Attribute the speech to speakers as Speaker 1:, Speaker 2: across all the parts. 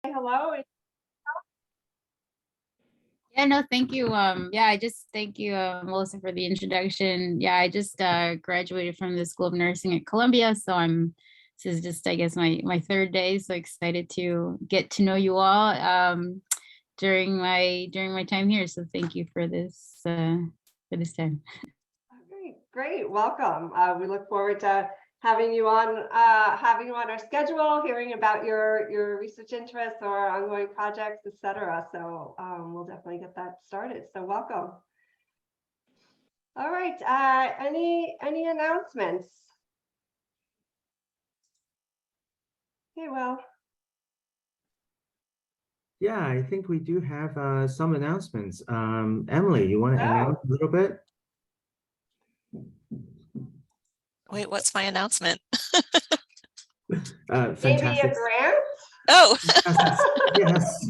Speaker 1: Hello.
Speaker 2: Yeah, no, thank you. Yeah, I just thank you, Melissa, for the introduction. Yeah, I just graduated from the School of Nursing at Columbia, so this is just, I guess, my third day. So excited to get to know you all during my time here. So thank you for this time.
Speaker 1: Okay, great. Welcome. We look forward to having you on our schedule, hearing about your research interests or ongoing projects, etc. So we'll definitely get that started. So welcome. All right. Any announcements? Okay, well.
Speaker 3: Yeah, I think we do have some announcements. Emily, you want to announce a little bit?
Speaker 4: Wait, what's my announcement?
Speaker 1: Maybe a grant?
Speaker 4: Oh,
Speaker 3: yes.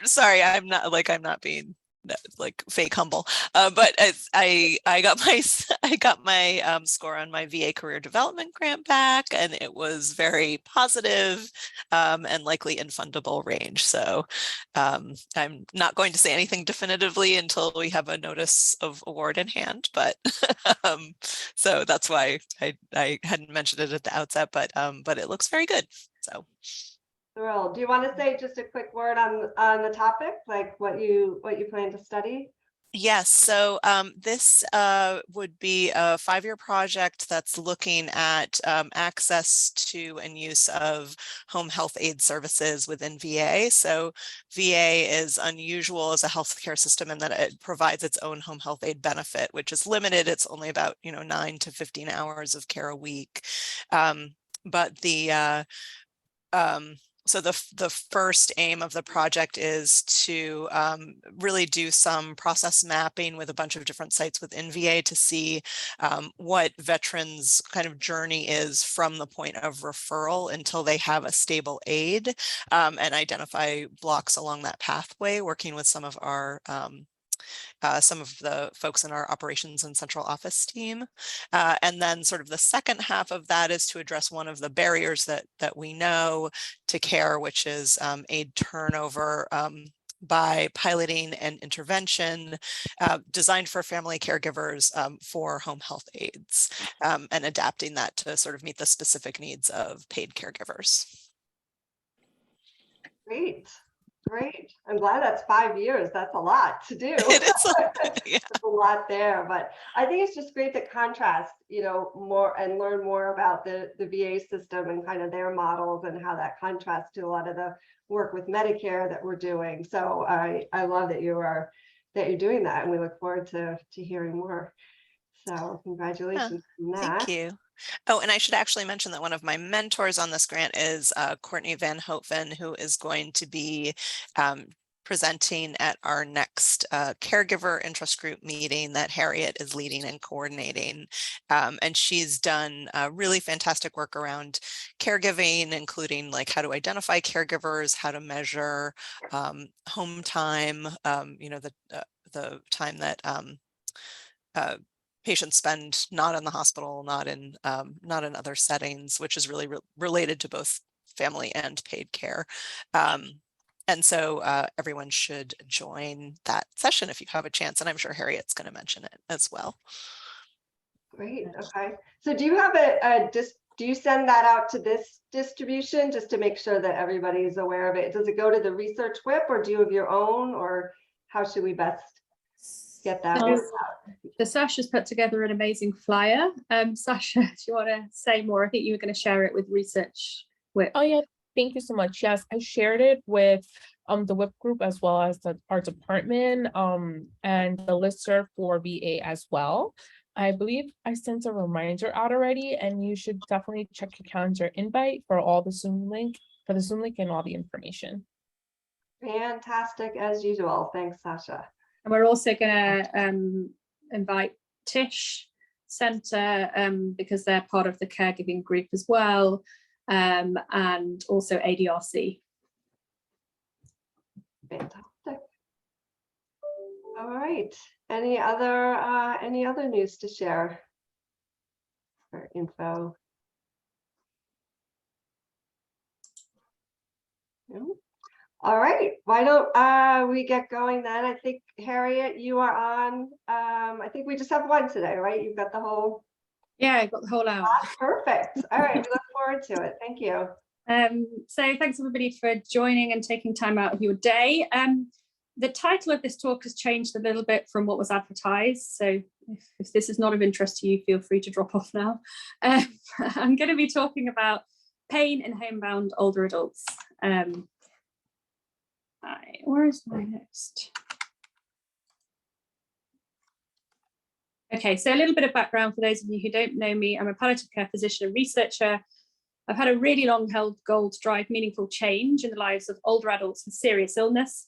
Speaker 4: sorry, I'm not being like fake humble, but I got my score on my VA career development grant back, and it was very positive, and likely in fundable range. So I'm not going to say anything definitively until we have a notice of award in hand, but so that's why I hadn't mentioned it at the outset, but it looks very good. So.
Speaker 1: Thrilled. Do you want to say just a quick word on the topic, like what you plan to study?
Speaker 4: Yes, so this would be a 5-year project that's looking at access to and use of home health aid services within VA. So VA is unusual as a healthcare system in that it provides its own home health aid benefit, which is limited. It's only about 9 to 15 hours of care a week. But the so the first aim of the project is to really do some process mapping with a bunch of different sites within VA to see what veterans' kind of journey is from the point of referral until they have a stable aid, and identify blocks along that pathway, working with some of the folks in our operations and central office team. And then sort of the second half of that is to address one of the barriers that we know to care, which is aid turnover, by piloting an intervention designed for family caregivers for home health aides, and adapting that to sort of meet the specific needs of paid caregivers.
Speaker 1: Great. I'm glad that's 5 years. That's a lot to do.
Speaker 4: Yeah.
Speaker 1: That's a lot there, but I think it's just great to contrast, more and learn more about the VA system and kind of their models and how that contrasts to a lot of the work with Medicare that we're doing. So I love that you're doing that, and we look forward to hearing more. So congratulations on that.
Speaker 4: Thank you. Oh, and I should actually mention that one of my mentors on this grant is Courtney Van Houtven, who is going to be presenting at our next caregiver interest group meeting that Harriet is leading and coordinating. And she's done really fantastic work around caregiving, including like how to identify caregivers, how to measure home time, the time that patients spend not in the hospital, not in other settings, which is really related to both family and paid care. And so everyone should join that session if you have a chance, and I'm sure Harriet's going to mention it as well.
Speaker 1: Great. Okay. So do you have do you send that out to this distribution just to make sure that everybody is aware of it? Does it go to the research whip, or do you have your own, or how should we best get that out?
Speaker 5: So Sasha's put together an amazing flyer. Sasha, do you want to say more? I think you were going to share it with research whip.
Speaker 6: Oh yeah, thank you so much. Yes, I shared it with the WIP group as well as our department and the listserv for VA as well. I believe I sent a reminder out already, and you should definitely check your calendar invite for the Zoom link and all the information.
Speaker 1: Fantastic as usual. Thanks, Sasha.
Speaker 5: And we're also going to invite Tisch Center because they're part of the caregiving group as well, and also ADRC.
Speaker 1: Fantastic. All right. Any other news to share or info? Yeah. All right, why don't we get going then? I think Harriet, you are on. I think we just have one today, right? You've got the whole.
Speaker 5: Yeah, I've got the whole hour.
Speaker 1: Perfect. All right, we look forward to it. Thank you.
Speaker 5: So thanks everybody for joining and taking time out of your day. The title of this talk has changed a little bit from what was advertised. So if this is not of interest to you, feel free to drop off now. I'm going to be talking about pain in homebound older adults. Where is my next? Okay, so a little bit of background for those of you who don't know me. I'm a palliative care physician and researcher. I've had a really long held goal to drive meaningful change in the lives of older adults with serious illness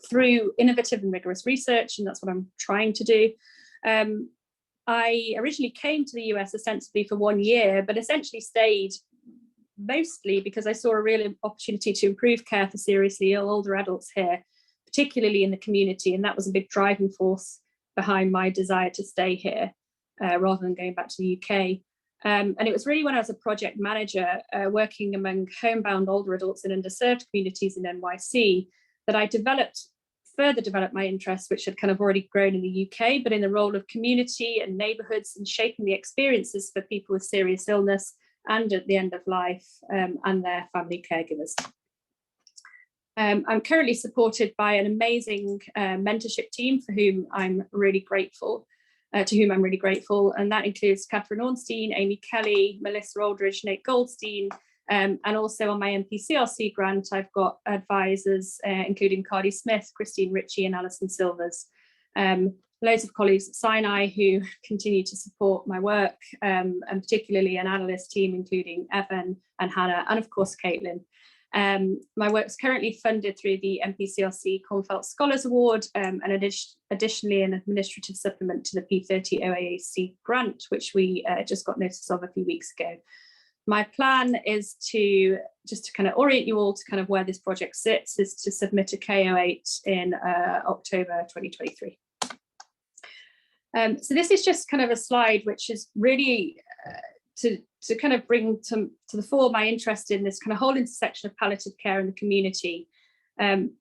Speaker 5: through innovative and rigorous research, and that's what I'm trying to do. I originally came to the US ostensibly for 1 year, but essentially stayed mostly because I saw a real opportunity to improve care for seriously ill older adults here, particularly in the community, and that was a big driving force behind my desire to stay here rather than going back to the UK. And it was really when I was a project manager working among homebound older adults in underserved communities in NYC that I further developed my interests, which had kind of already grown in the UK, but in the role of community and neighbourhoods and shaping the experiences for people with serious illness and at the end of life and their family caregivers. I'm currently supported by an amazing mentorship team for whom I'm really grateful. And that includes Catherine Ornstein, Amy Kelly, Melissa Aldridge, Nate Goldstein, and also on my NPCRC grant, I've got advisors, including Cardi Smith, Christine Ritchie, and Alison Silvers. Loads of colleagues at Sinai who continue to support my work, and particularly an analyst team, including Evan and Hannah, and of course, Caitlin. My work is currently funded through the NPCRC Kornfeld Scholars Award and additionally an administrative supplement to the P30 OAAC grant, which we just got notice of a few weeks ago. My plan is to kind of orient you all to kind of where this project sits, is to submit a KO8 in October 2023. So this is just kind of a slide which is really to kind of bring to the fore my interest in this kind of whole intersection of palliative care in the community. And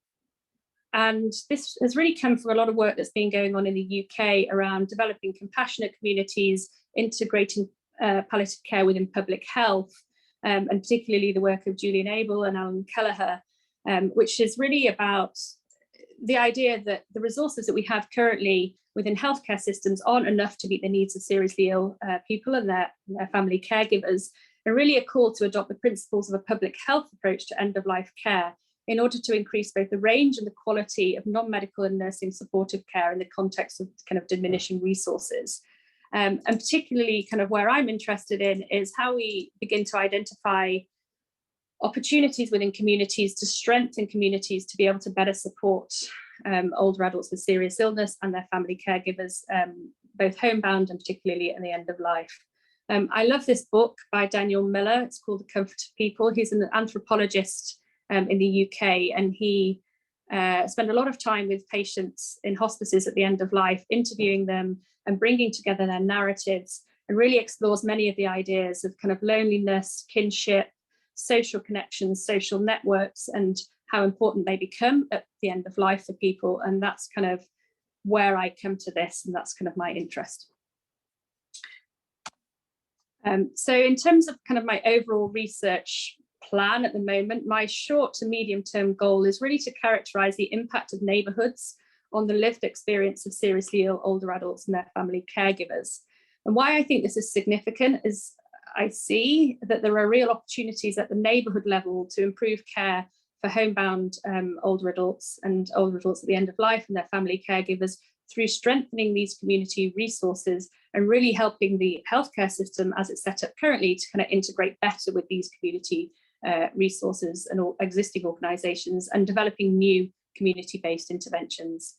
Speaker 5: this has really come from a lot of work that's been going on in the UK around developing compassionate communities, integrating palliative care within public health, and particularly the work of Julian Abel and Alan Kelleher, which is really about the idea that the resources that we have currently within healthcare systems aren't enough to meet the needs of seriously ill people and their family caregivers, and really a call to adopt the principles of a public health approach to end-of-life care in order to increase both the range and the quality of non-medical and nursing supportive care in the context of kind of diminishing resources. And particularly kind of where I'm interested in is how we begin to identify opportunities within communities to strengthen communities to be able to better support older adults with serious illness and their family caregivers, both homebound and particularly at the end of life. I love this book by Daniel Miller. It's called The Comfort of People. He's an anthropologist in the UK, and he spent a lot of time with patients in hospices at the end of life, interviewing them and bringing together their narratives, and really explores many of the ideas of kind of loneliness, kinship, social connections, social networks, and how important they become at the end of life for people. And that's kind of where I come to this, and that's kind of my interest. So in terms of kind of my overall research plan at the moment, my short to medium term goal is really to characterize the impact of neighborhoods on the lived experience of seriously ill older adults and their family caregivers. And why I think this is significant is I see that there are real opportunities at the neighborhood level to improve care for homebound older adults and older adults at the end of life and their family caregivers through strengthening these community resources and really helping the healthcare system as it's set up currently to kind of integrate better with these community resources and all existing organizations, and developing new community-based interventions.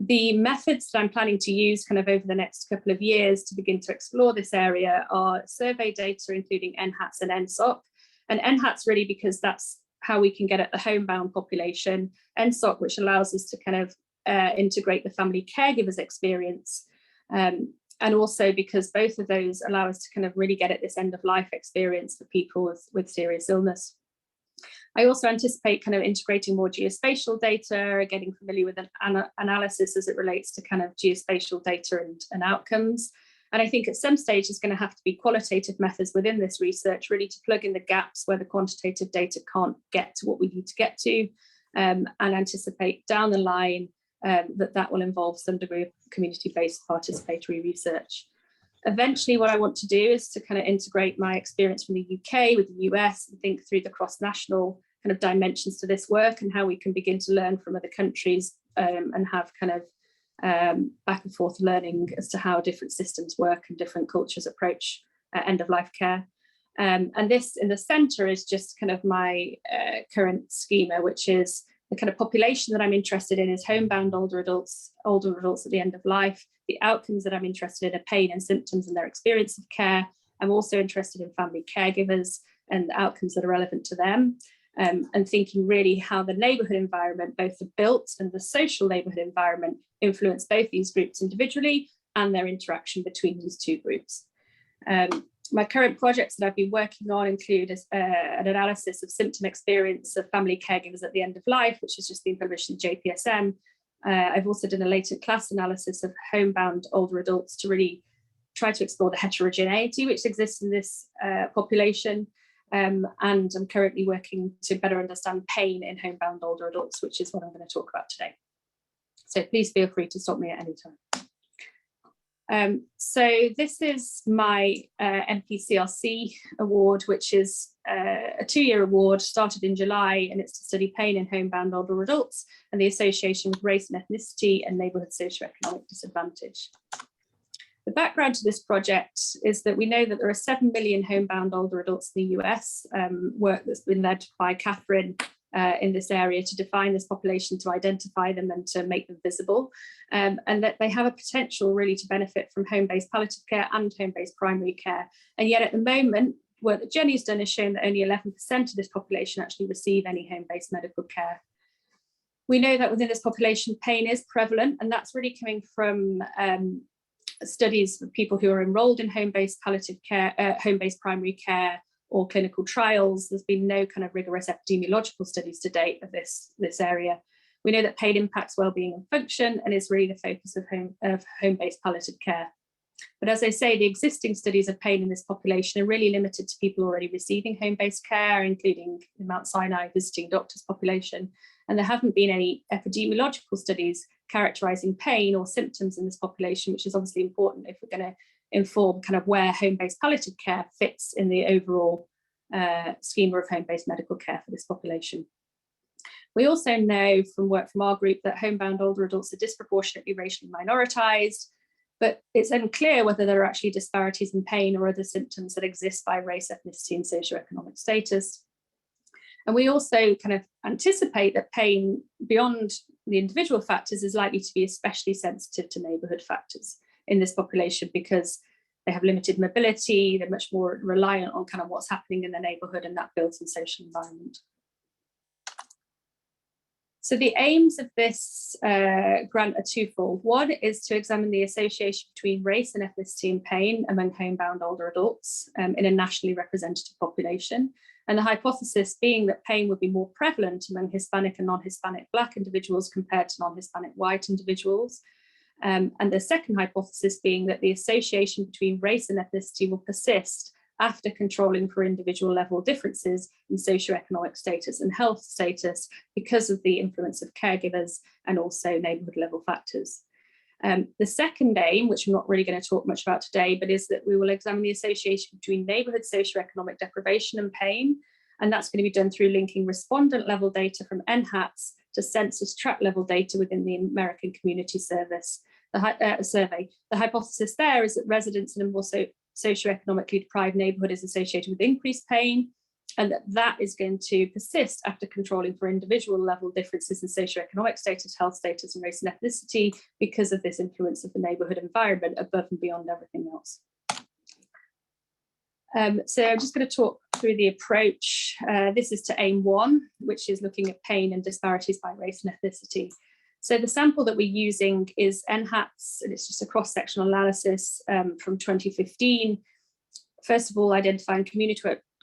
Speaker 5: The methods that I'm planning to use kind of over the next couple of years to begin to explore this area are survey data, including NHATS and NSOC. And NHATS really because that's how we can get at the homebound population. NSOC, which allows us to kind of integrate the family caregivers experience. And also because both of those allow us to kind of really get at this end of life experience for people with serious illness. I also anticipate kind of integrating more geospatial data, getting familiar with an analysis as it relates to kind of geospatial data and outcomes. And I think at some stage there's going to have to be qualitative methods within this research, really to plug in the gaps where the quantitative data can't get to what we need to get to, and anticipate down the line that will involve some degree of community-based participatory research. Eventually, what I want to do is to kind of integrate my experience from the UK with the US and think through the cross-national kind of dimensions to this work and how we can begin to learn from other countries and have kind of back and forth learning as to how different systems work and different cultures approach end-of-life care. And this in the centre is just kind of my current schema, which is the kind of population that I'm interested in is homebound older adults at the end of life. The outcomes that I'm interested in are pain and symptoms and their experience of care. I'm also interested in family caregivers and the outcomes that are relevant to them. And thinking really how the neighbourhood environment, both the built and the social neighbourhood environment, influence both these groups individually and their interaction between these two groups. My current projects that I've been working on include an analysis of symptom experience of family caregivers at the end of life, which has just been published in JPSM. I've also done a latent class analysis of homebound older adults to really try to explore the heterogeneity which exists in this population. And I'm currently working to better understand pain in homebound older adults, which is what I'm going to talk about today. So please feel free to stop me at any time. So this is my MPCRC award, which is a 2-year award, started in July, and it's to study pain in homebound older adults and the association with race and ethnicity and neighbourhood socioeconomic disadvantage. The background to this project is that we know that there are 7 million homebound older adults in the US, work that's been led by Catherine in this area to define this population, to identify them and to make them visible, and that they have a potential really to benefit from home-based palliative care and home-based primary care. And yet at the moment, work that Jenny's done has shown that only 11% of this population actually receive any home-based medical care. We know that within this population, pain is prevalent, and that's really coming from studies of people who are enrolled in home-based palliative care, home-based primary care, or clinical trials. There's been no kind of rigorous epidemiological studies to date of this area. We know that pain impacts well-being and function and is really the focus of home-based palliative care. But as I say, the existing studies of pain in this population are really limited to people already receiving home-based care, including the Mount Sinai visiting doctors population. And there haven't been any epidemiological studies characterising pain or symptoms in this population, which is obviously important if we're going to inform kind of where home-based palliative care fits in the overall schema of home-based medical care for this population. We also know from work from our group that homebound older adults are disproportionately racially minoritized, but it's unclear whether there are actually disparities in pain or other symptoms that exist by race, ethnicity, and socioeconomic status. And we also kind of anticipate that pain beyond the individual factors is likely to be especially sensitive to neighbourhood factors in this population because they have limited mobility, they're much more reliant on kind of what's happening in their neighbourhood and that built-in social environment. So the aims of this grant are twofold. One is to examine the association between race and ethnicity and pain among homebound older adults in a nationally representative population. And the hypothesis being that pain would be more prevalent among Hispanic and non-Hispanic Black individuals compared to non-Hispanic white individuals. And the second hypothesis being that the association between race and ethnicity will persist after controlling for individual level differences in socioeconomic status and health status because of the influence of caregivers and also neighbourhood level factors. The second aim, which I'm not really going to talk much about today, but is that we will examine the association between neighbourhood socioeconomic deprivation and pain. And that's going to be done through linking respondent level data from NHATS to census tract level data within the American Community Service survey. The hypothesis there is that residents in a more socioeconomically deprived neighbourhood is associated with increased pain, and that is going to persist after controlling for individual level differences in socioeconomic status, health status, and race and ethnicity because of this influence of the neighbourhood environment above and beyond everything else. So I'm just going to talk through the approach. This is to aim 1, which is looking at pain and disparities by race and ethnicity. So the sample that we're using is NHATS, and it's just a cross-sectional analysis from 2015. First of all, identifying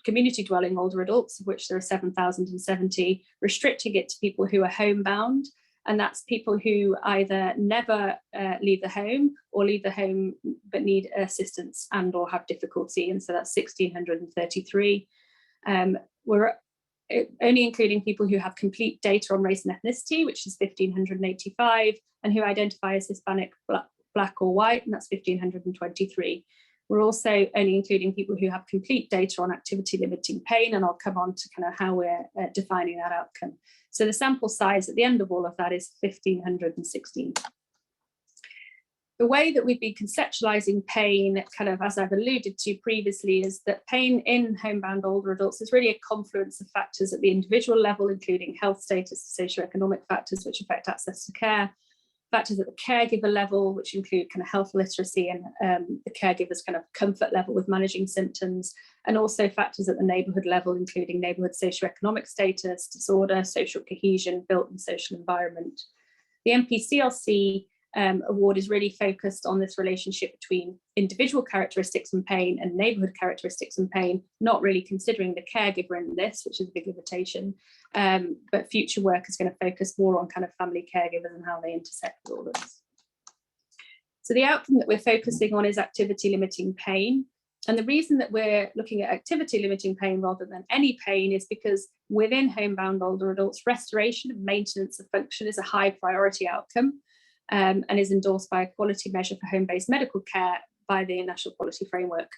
Speaker 5: community dwelling older adults, of which there are 7,070, restricting it to people who are homebound. And that's people who either never leave the home or leave the home but need assistance and or have difficulty. And so that's 1,633. We're only including people who have complete data on race and ethnicity, which is 1,585, and who identify as Hispanic, Black or white, and that's 1,523. We're also only including people who have complete data on activity limiting pain, and I'll come on to kind of how we're defining that outcome. So the sample size at the end of all of that is 1,516. The way that we've been conceptualizing pain, kind of as I've alluded to previously, is that pain in homebound older adults is really a confluence of factors at the individual level, including health status, socioeconomic factors which affect access to care, factors at the caregiver level, which include kind of health literacy and the caregiver's kind of comfort level with managing symptoms, and also factors at the neighbourhood level, including neighbourhood socioeconomic status, disorder, social cohesion, built and social environment. The NPCLC award is really focused on this relationship between individual characteristics and pain and neighbourhood characteristics and pain, not really considering the caregiver in this, which is a big limitation. But future work is going to focus more on kind of family caregivers and how they intersect with all this. So the outcome that we're focusing on is activity limiting pain. And the reason that we're looking at activity limiting pain rather than any pain is because within homebound older adults, restoration and maintenance of function is a high priority outcome. And is endorsed by a quality measure for home-based medical care by the National Quality Framework.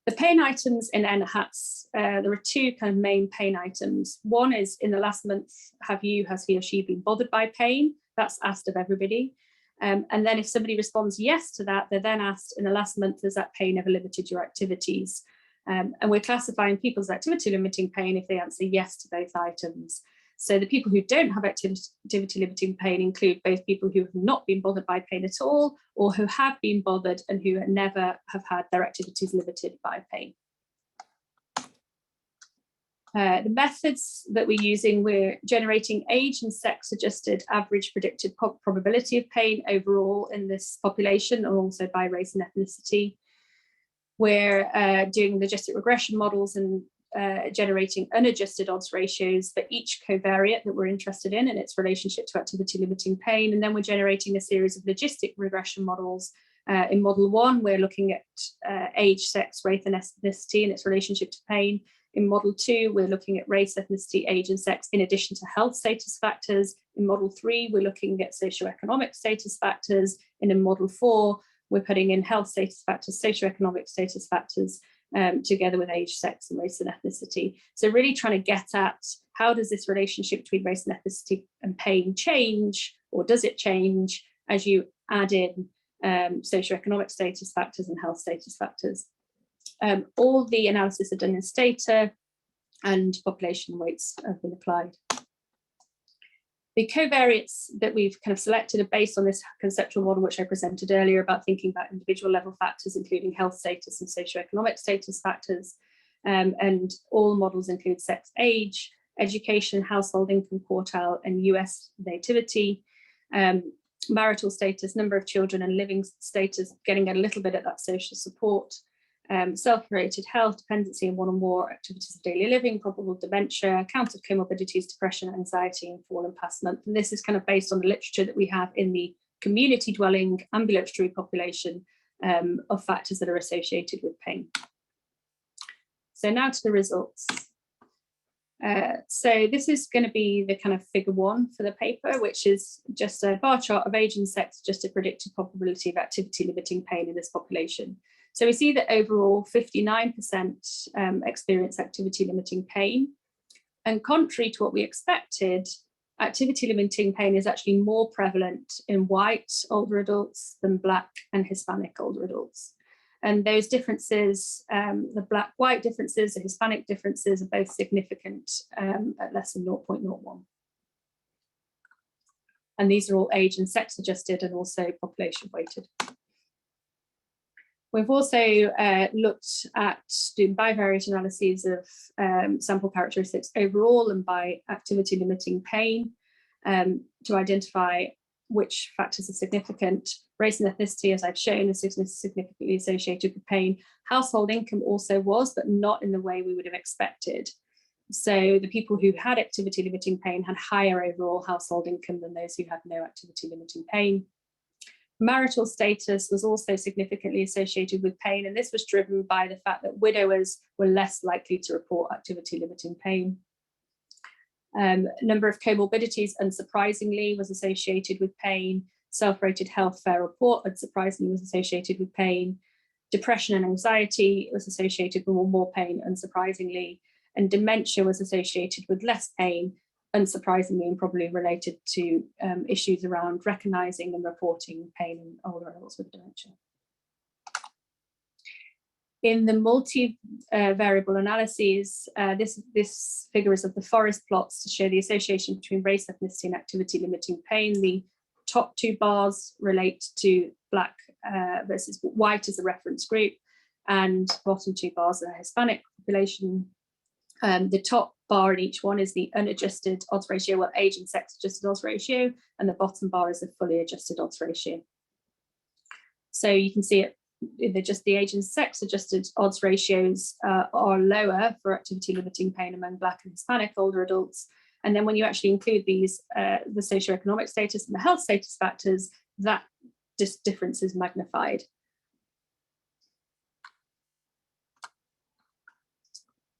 Speaker 5: The pain items in NHATS, there are two kind of main pain items. One is, in the last month, has he or she been bothered by pain? That's asked of everybody. And then if somebody responds yes to that, they're then asked, in the last month, has that pain ever limited your activities? And we're classifying people's activity limiting pain if they answer yes to both items. So the people who don't have activity limiting pain include both people who have not been bothered by pain at all, or who have been bothered and who never have had their activities limited by pain. The methods that we're using, we're generating age and sex adjusted average predicted probability of pain overall in this population, and also by race and ethnicity. We're doing logistic regression models and generating unadjusted odds ratios for each covariate that we're interested in and its relationship to activity limiting pain. And then we're generating a series of logistic regression models. In model 1, we're looking at age, sex, race and ethnicity and its relationship to pain. In model 2, we're looking at race, ethnicity, age and sex in addition to health status factors. In model 3, we're looking at socioeconomic status factors. And in model 4, we're putting in health status factors, socioeconomic status factors, together with age, sex, and race and ethnicity. So really trying to get at how does this relationship between race and ethnicity and pain change, or does it change as you add in socioeconomic status factors and health status factors. All the analysis are done in Stata and population weights have been applied. The covariates that we've kind of selected are based on this conceptual model, which I presented earlier, about thinking about individual level factors, including health status and socioeconomic status factors. And all models include sex, age, education, household income quartile, and US nativity, marital status, number of children, and living status, getting a little bit at that social support. Self-related health, dependency in one or more activities of daily living, probable dementia, count of comorbidities, depression, anxiety, and fallen past month. And this is kind of based on the literature that we have in the community dwelling ambulatory population of factors that are associated with pain. So now to the results. So this is going to be the kind of figure 1 for the paper, which is just a bar chart of age and sex, just a predicted probability of activity limiting pain in this population. So we see that overall 59% experience activity limiting pain. And contrary to what we expected, activity limiting pain is actually more prevalent in white older adults than Black and Hispanic older adults. And those differences, the Black-white differences, the Hispanic differences are both significant at less than 0.01. And these are all age and sex adjusted and also population weighted. We've also looked at doing bivariate analyses of sample characteristics overall and by activity limiting pain to identify which factors are significant. Race and ethnicity, as I've shown, is significantly associated with pain. Household income also was, but not in the way we would have expected. So the people who had activity limiting pain had higher overall household income than those who had no activity limiting pain. Marital status was also significantly associated with pain, and this was driven by the fact that widowers were less likely to report activity limiting pain. Number of comorbidities, unsurprisingly, was associated with pain. Self-rated health fair report, unsurprisingly, was associated with pain. Depression and anxiety was associated with more pain, unsurprisingly. And dementia was associated with less pain, unsurprisingly, and probably related to issues around recognizing and reporting pain in older adults with dementia. In the multi-variable analyses, this figure is of the forest plots to show the association between race, ethnicity, and activity limiting pain. The top two bars relate to Black versus white as a reference group, and bottom two bars are Hispanic population. The top bar in each one is the unadjusted odds ratio, well, age and sex adjusted odds ratio, and the bottom bar is a fully adjusted odds ratio. So you can see it, just the age and sex adjusted odds ratios are lower for activity limiting pain among Black and Hispanic older adults. And then when you actually include these, the socioeconomic status and the health status factors, that difference is magnified.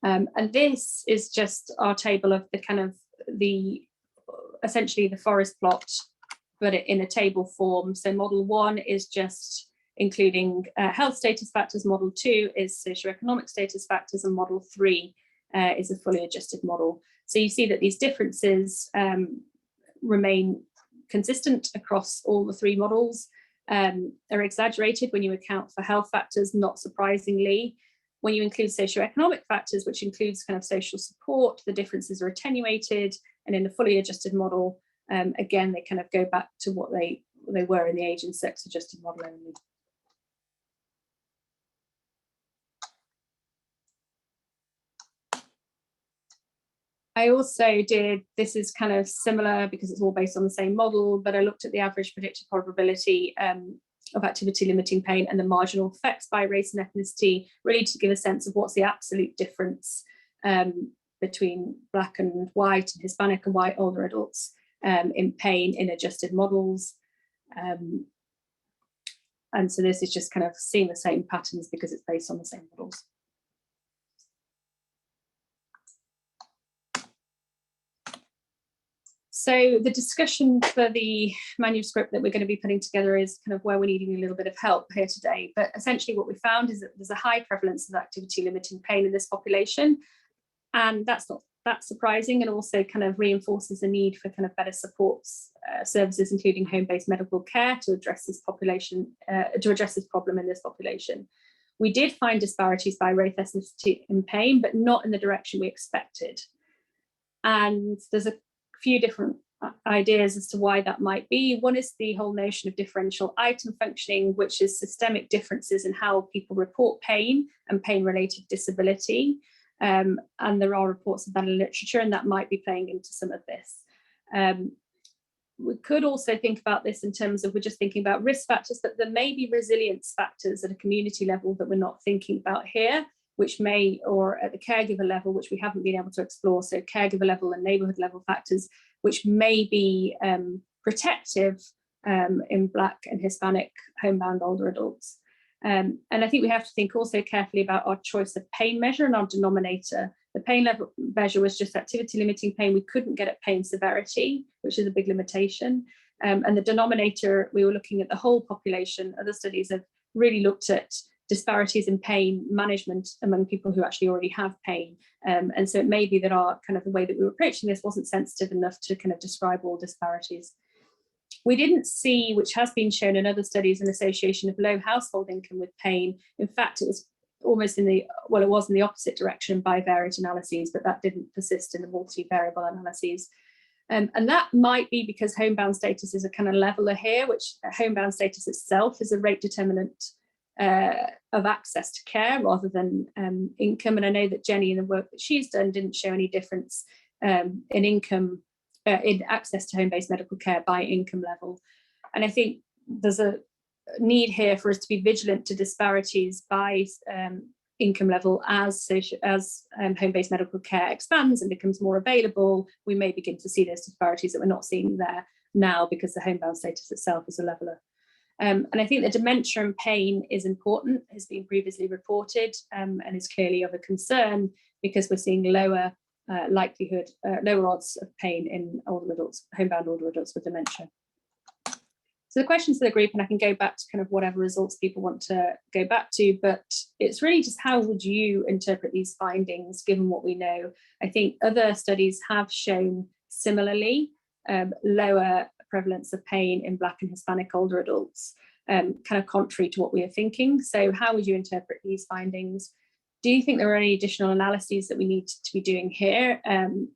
Speaker 5: And this is just our table of the kind of essentially the forest plot, but in a table form. So model 1 is just including health status factors, model 2 is socioeconomic status factors, and model 3 is a fully adjusted model. So you see that these differences remain consistent across all the 3 models. Are exaggerated when you account for health factors, not surprisingly. When you include socioeconomic factors, which includes kind of social support, the differences are attenuated. And in the fully adjusted model, again, they kind of go back to what they were in the age and sex adjusted model only. I also did, this is kind of similar because it's all based on the same model, but I looked at the average predicted probability of activity limiting pain and the marginal effects by race and ethnicity, really to give a sense of what's the absolute difference between Black and white and Hispanic and white older adults in pain in adjusted models. And so this is just kind of seeing the same patterns because it's based on the same models. So the discussion for the manuscript that we're going to be putting together is kind of where we're needing a little bit of help here today. But essentially what we found is that there's a high prevalence of activity limiting pain in this population. And that's not that surprising, and also kind of reinforces the need for kind of better supports services, including home-based medical care to address this population, to address this problem in this population. We did find disparities by race, ethnicity and pain, but not in the direction we expected. And there's a few different ideas as to why that might be. One is the whole notion of differential item functioning, which is systemic differences in how people report pain and pain-related disability. And there are reports of that in literature, and that might be playing into some of this. We could also think about this in terms of, we're just thinking about risk factors, but there may be resilience factors at a community level that we're not thinking about here, which may, or at the caregiver level, which we haven't been able to explore. So caregiver level and neighbourhood level factors, which may be protective in Black and Hispanic homebound older adults. And I think we have to think also carefully about our choice of pain measure and our denominator. The pain level measure was just activity limiting pain. We couldn't get at pain severity, which is a big limitation. And the denominator, we were looking at the whole population. Other studies have really looked at disparities in pain management among people who actually already have pain. And so it may be that our kind of the way that we were approaching this wasn't sensitive enough to kind of describe all disparities. We didn't see, which has been shown in other studies, an association of low household income with pain. In fact, it was almost in the, well, it was in the opposite direction by varied analyses, but that didn't persist in the multivariable analyses. And that might be because homebound status is a kind of leveler here, which homebound status itself is a rate determinant of access to care rather than income. And I know that Jenny, in the work that she's done, didn't show any difference in income, in access to home-based medical care by income level. And I think there's a need here for us to be vigilant to disparities by income level as home-based medical care expands and becomes more available. We may begin to see those disparities that we're not seeing there now because the homebound status itself is a leveler. And I think that dementia and pain is important, has been previously reported, and is clearly of a concern because we're seeing lower lower odds of pain in older adults, homebound older adults with dementia. So the questions to the group, and I can go back to kind of whatever results people want to go back to, but it's really just how would you interpret these findings given what we know? I think other studies have shown similarly lower prevalence of pain in Black and Hispanic older adults, kind of contrary to what we are thinking. So how would you interpret these findings? Do you think there are any additional analyses that we need to be doing here,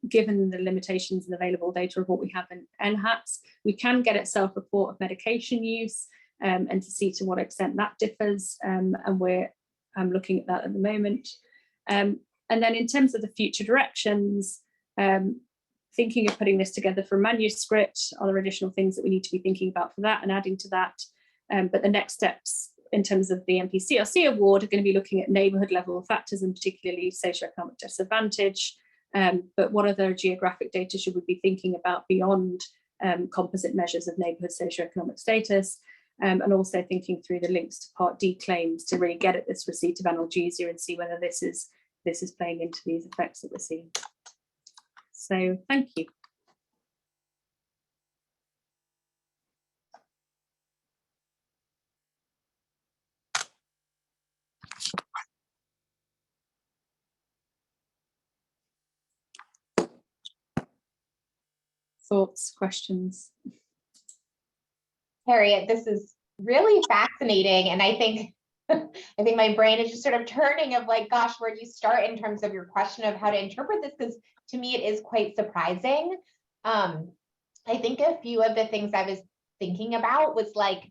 Speaker 5: given the limitations and available data of what we have in NHATS? We can get at self-report of medication use and to see to what extent that differs, and I'm looking at that at the moment. And then in terms of the future directions, thinking of putting this together for a manuscript, are there additional things that we need to be thinking about for that and adding to that? But the next steps in terms of the NPCRC award are going to be looking at neighbourhood level factors and particularly socioeconomic disadvantage. But what other geographic data should we be thinking about beyond composite measures of neighbourhood socioeconomic status? And also thinking through the links to Part D claims to really get at this receipt of analgesia and see whether this is playing into these effects that we're seeing. So thank you. Thoughts, questions?
Speaker 7: Harriet, this is really fascinating. And I think my brain is just sort of turning of like, gosh, where do you start in terms of your question of how to interpret this? Because to me, it is quite surprising. I think a few of the things I was thinking about was like,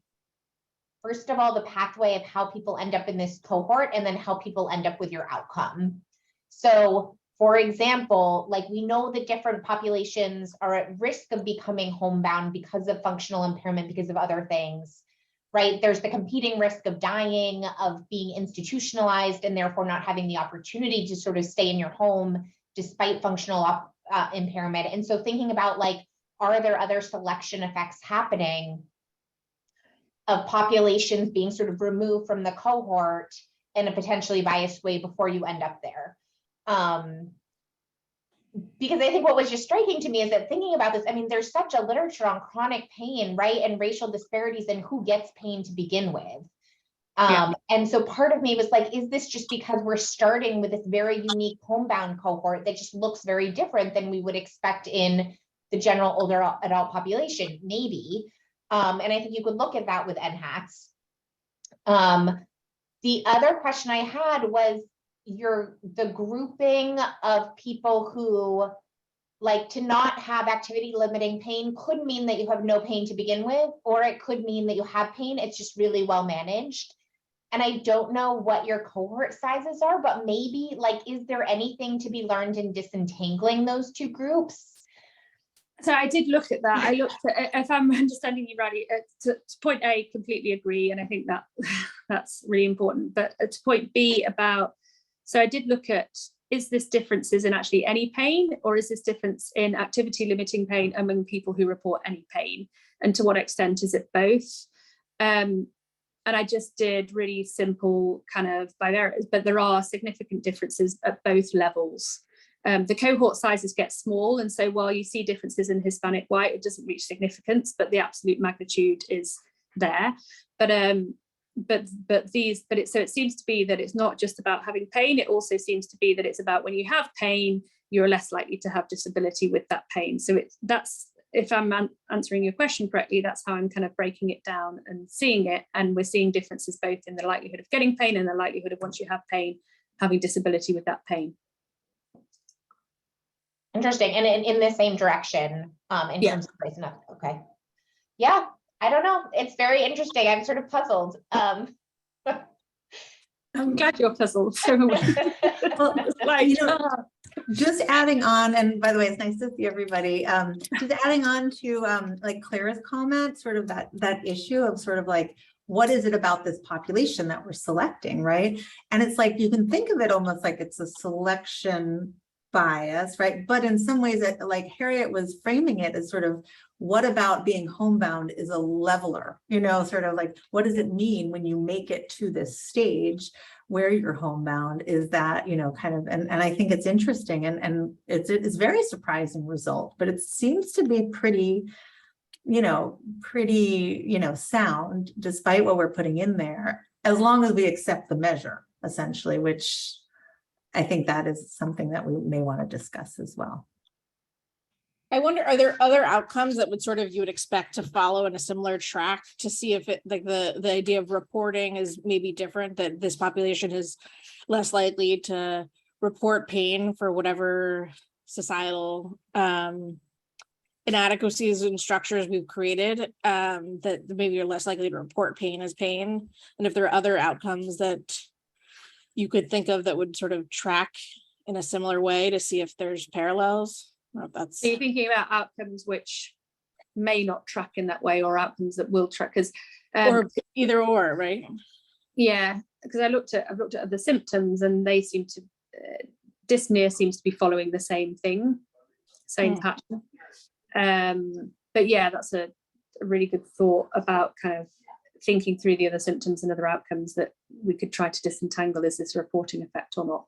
Speaker 7: first of all, the pathway of how people end up in this cohort and then how people end up with your outcome. So for example, like we know that different populations are at risk of becoming homebound because of functional impairment, because of other things, right? There's the competing risk of dying, of being institutionalized, and therefore not having the opportunity to sort of stay in your home despite functional impairment. And so thinking about like, are there other selection effects happening of populations being sort of removed from the cohort in a potentially biased way before you end up there? Because I think what was just striking to me is that thinking about this, I mean, there's such a literature on chronic pain, right? And racial disparities in who gets pain to begin with. And so part of me was like, is this just because we're starting with this very unique homebound cohort that just looks very different than we would expect in the general older adult population? Maybe. And I think you could look at that with NHATS. The other question I had was the grouping of people who like to not have activity limiting pain could mean that you have no pain to begin with, or it could mean that you have pain, it's just really well managed. And I don't know what your cohort sizes are, but maybe like, is there anything to be learned in disentangling those two groups?
Speaker 5: So I did look at that. I looked at, if I'm understanding you rightly, to point A, completely agree. And I think that that's really important. But to point B about, so I did look at, is this differences in actually any pain, or is this difference in activity limiting pain among people who report any pain? And to what extent is it both? And I just did really simple kind of bivariates, but there are significant differences at both levels. The cohort sizes get small, and so while you see differences in Hispanic white, it doesn't reach significance, but the absolute magnitude is there. So it seems to be that it's not just about having pain. It also seems to be that it's about when you have pain, you're less likely to have disability with that pain. So that's, if I'm answering your question correctly, that's how I'm kind of breaking it down and seeing it. And we're seeing differences both in the likelihood of getting pain and the likelihood of, once you have pain, having disability with that pain.
Speaker 7: Interesting. And in the same direction, in terms of race enough. Okay. Yeah, I don't know. It's very interesting. I'm sort of puzzled. I'm
Speaker 5: glad you're puzzled.
Speaker 8: Just adding on, and by the way, it's nice to see everybody. Just adding on to like Clara's comment, sort of that issue of sort of like, what is it about this population that we're selecting, right? And it's like, you can think of it almost like it's a selection bias, right? But in some ways, like Harriet was framing it as sort of, what about being homebound is a leveler, you know, sort of like, what does it mean when you make it to this stage where you're homebound? Is that, you know, kind of, and I think it's interesting, and it's very surprising result, but it seems to be pretty, you know, sound, despite what we're putting in there, as long as we accept the measure, essentially, which I think that is something that we may want to discuss as well.
Speaker 9: I wonder, are there other outcomes that would sort of you would expect to follow in a similar track to see if it, like the idea of reporting is maybe different, that this population is less likely to report pain for whatever societal inadequacies and structures we've created, that maybe you're less likely to report pain as pain, and if there are other outcomes that you could think of that would sort of track in a similar way to see if there's parallels. I don't know if that's.
Speaker 5: So you're thinking about outcomes which may not track in that way, or outcomes that will track, because
Speaker 9: Or either or, right?
Speaker 5: yeah, because I've looked at other symptoms, and they seem to dyspnea seems to be following the same thing, same pattern. But yeah, that's a really good thought about kind of thinking through the other symptoms and other outcomes that we could try to disentangle. Is this a reporting effect or not?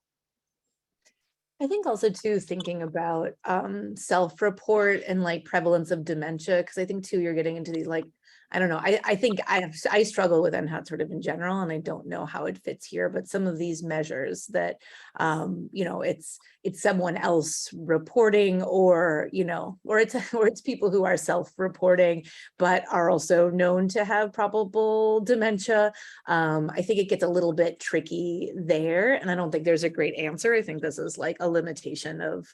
Speaker 10: I think also too, thinking about self-report and like prevalence of dementia, because I think too, you're getting into these like, I don't know, I think I struggle with NHAT sort of in general, and I don't know how it fits here, but some of these measures that, you know, it's someone else reporting, or, you know, or it's people who are self-reporting, but are also known to have probable dementia. I think it gets a little bit tricky there, and I don't think there's a great answer. I think this is like a limitation of,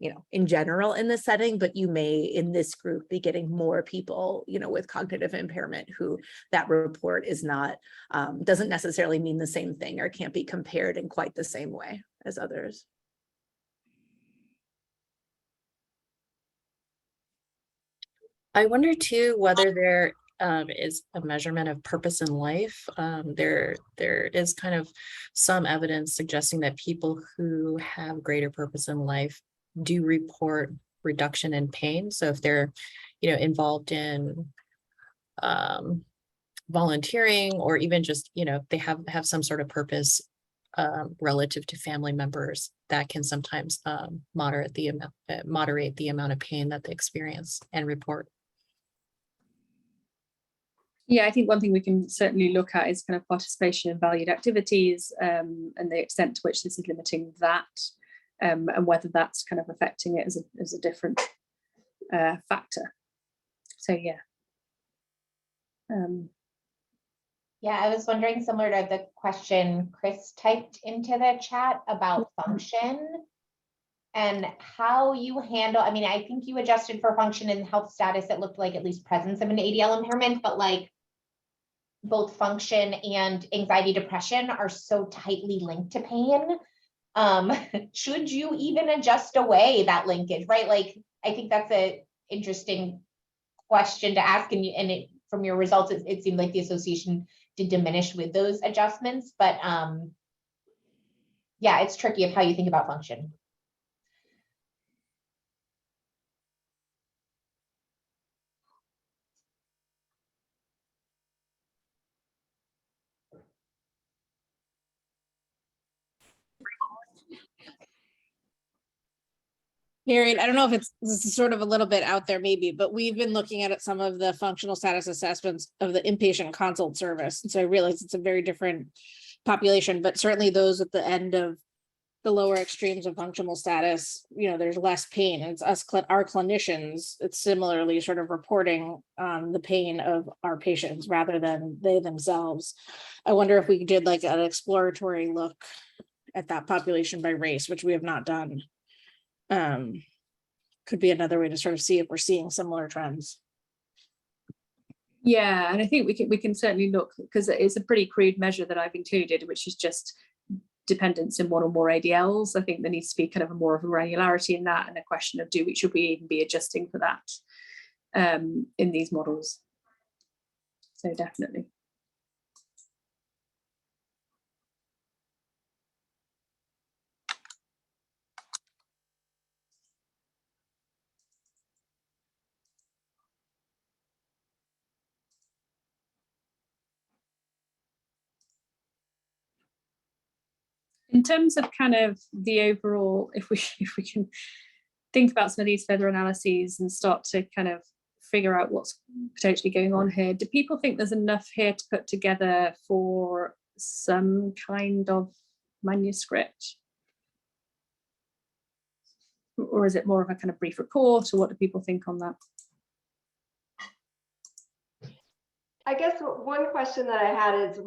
Speaker 10: you know, in general in this setting, but you may in this group be getting more people, you know, with cognitive impairment who that report is not, doesn't necessarily mean the same thing, or can't be compared in quite the same way as others.
Speaker 11: I wonder too whether there is a measurement of purpose in life. There is kind of some evidence suggesting that people who have greater purpose in life do report reduction in pain. So if they're, you know, involved in volunteering, or even just, you know, they have some sort of purpose relative to family members, that can sometimes moderate the amount of pain that they experience and report.
Speaker 5: Yeah, I think one thing we can certainly look at is kind of participation in valued activities, and the extent to which this is limiting that, and whether that's kind of affecting it as a different factor. So yeah.
Speaker 7: Yeah, I was wondering, similar to the question Chris typed into the chat about function and how you handle, I mean, I think you adjusted for function and health status. It looked like at least presence of an ADL impairment, but like both function and anxiety, depression are so tightly linked to pain. Should you even adjust away that linkage, right? Like, I think that's an interesting question to ask, and it, from your results, it seemed like the association did diminish with those adjustments, but yeah, it's tricky of how you think about function.
Speaker 9: Harriet, I don't know if this is sort of a little bit out there maybe, but we've been looking at some of the functional status assessments of the inpatient consult service. And so I realize it's a very different population, but certainly those at the end of the lower extremes of functional status, you know, there's less pain. And it's us, our clinicians, it's similarly sort of reporting the pain of our patients rather than they themselves. I wonder if we did like an exploratory look at that population by race, which we have not done. Could be another way to sort of see if we're seeing similar trends.
Speaker 5: Yeah, and I think we can certainly look, because it's a pretty crude measure that I've included, which is just dependence in one or more ADLs. I think there needs to be kind of more of a granularity in that, and a question of should we even be adjusting for that in these models. So definitely. In terms of kind of the overall, if we can think about some of these further analyses and start to kind of figure out what's potentially going on here, do people think there's enough here to put together for some kind of manuscript? Or is it more of a kind of brief report, or what do people think on that?
Speaker 1: I guess one question that I had is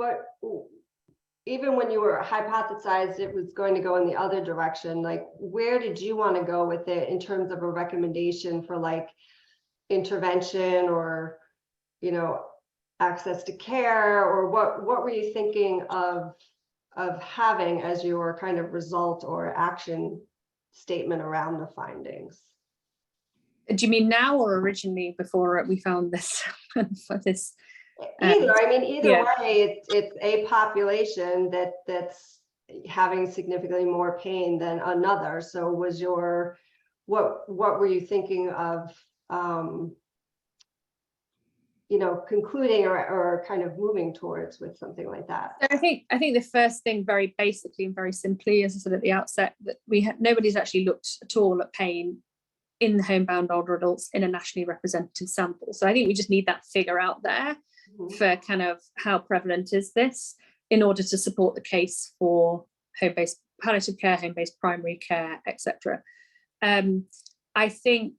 Speaker 1: even when you were hypothesized it was going to go in the other direction, like where did you want to go with it in terms of a recommendation for like intervention or, you know, access to care, or what were you thinking of having as your kind of result or action statement around the findings?
Speaker 5: Do you mean now or originally before we found this? this
Speaker 1: Either, I mean, either
Speaker 5: yeah.
Speaker 1: way, it's a population that's having significantly more pain than another. So was your, what were you thinking of, you know, concluding or kind of moving towards with something like that?
Speaker 5: I think the first thing, very basically and very simply, as I said at the outset, that nobody's actually looked at all at pain in the homebound older adults in a nationally representative sample. So I think we just need that figure out there for kind of how prevalent is this in order to support the case for home-based palliative care, home-based primary care, etc. I think,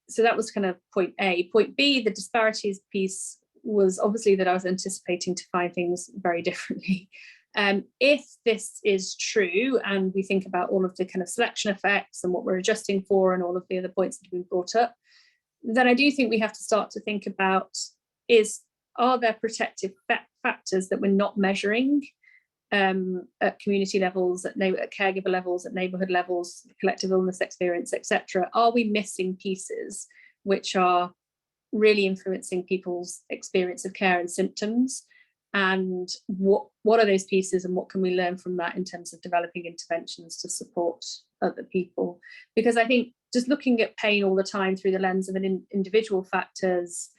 Speaker 5: so that was kind of point A. Point B, the disparities piece was obviously that I was anticipating to find things very differently. If this is true, and we think about all of the kind of selection effects and what we're adjusting for and all of the other points that have been brought up, then I do think we have to start to think about are there protective factors that we're not measuring at community levels, at caregiver levels, at neighbourhood levels, collective illness experience, etc. Are we missing pieces which are really influencing people's experience of care and symptoms? And what are those pieces, and what can we learn from that in terms of developing interventions to support other people? Because I think just looking at pain all the time through the lens of an individual factors,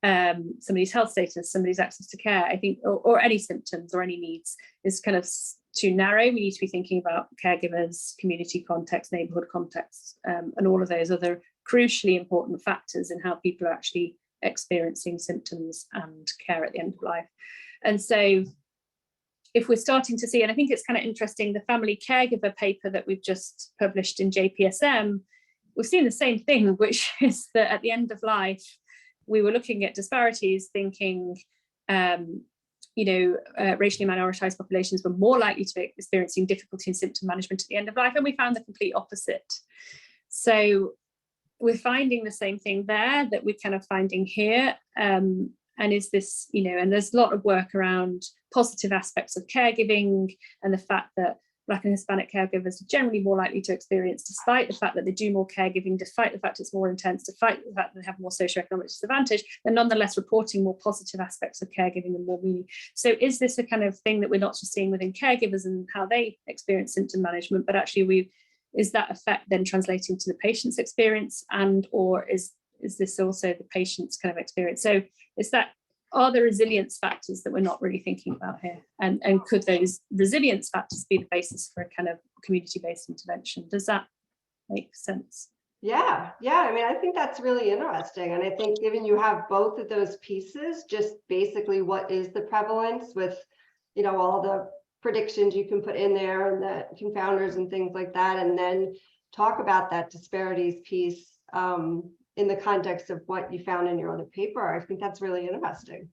Speaker 5: somebody's health status, somebody's access to care, I think, or any symptoms or any needs, is kind of too narrow. We need to be thinking about caregivers, community context, neighbourhood context, and all of those other crucially important factors in how people are actually experiencing symptoms and care at the end of life. And so if we're starting to see, and I think it's kind of interesting, the family caregiver paper that we've just published in JPSM, we've seen the same thing, which is that at the end of life, we were looking at disparities, thinking, racially minoritized populations were more likely to be experiencing difficulty in symptom management at the end of life, and we found the complete opposite. So we're finding the same thing there that we're kind of finding here. And is this, and there's a lot of work around positive aspects of caregiving and the fact that Black and Hispanic caregivers are generally more likely to experience, despite the fact that they do more caregiving, despite the fact it's more intense, despite the fact that they have more socioeconomic disadvantage, they're nonetheless reporting more positive aspects of caregiving and more meaning. So is this a kind of thing that we're not just seeing within caregivers and how they experience symptom management, but actually is that effect then translating to the patient's experience, and or is this also the patient's kind of experience? So are there resilience factors that we're not really thinking about here? And could those resilience factors be the basis for a kind of community-based intervention? Does that make sense?
Speaker 1: Yeah. I mean, I think that's really interesting. And I think given you have both of those pieces, just basically what is the prevalence with, all the predictions you can put in there and the confounders and things like that, and then talk about that disparities piece in the context of what you found in your other paper. I think that's really interesting.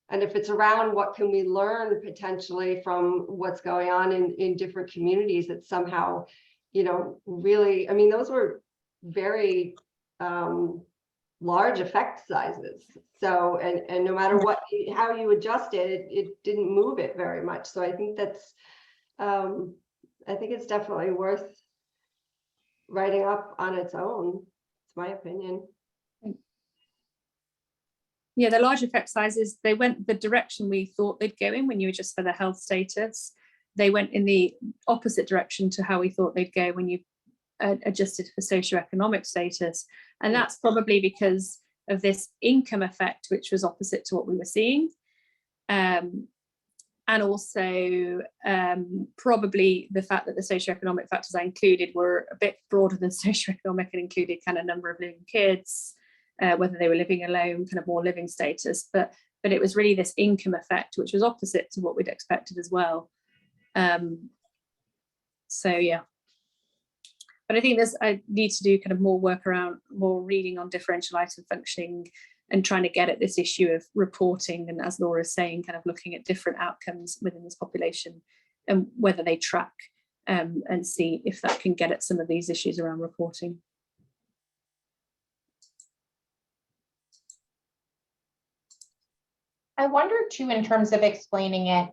Speaker 1: And if it's around what can we learn potentially from what's going on in different communities that somehow, really, I mean, those were very large effect sizes. So, and no matter how you adjusted it, it didn't move it very much. So I think that's, I think it's definitely worth writing up on its own. It's my opinion.
Speaker 5: Yeah, the large effect sizes, they went the direction we thought they'd go in when you adjust for the health status. They went in the opposite direction to how we thought they'd go when you adjusted for socioeconomic status. And that's probably because of this income effect, which was opposite to what we were seeing. And also probably the fact that the socioeconomic factors I included were a bit broader than socioeconomic and included kind of number of living kids, whether they were living alone, kind of more living status, but it was really this income effect, which was opposite to what we'd expected as well. So yeah. But I think I need to do kind of more work around, more reading on differential item functioning and trying to get at this issue of reporting. And as Laura's saying, kind of looking at different outcomes within this population and whether they track and see if that can get at some of these issues around reporting.
Speaker 7: I wonder too, in terms of explaining it,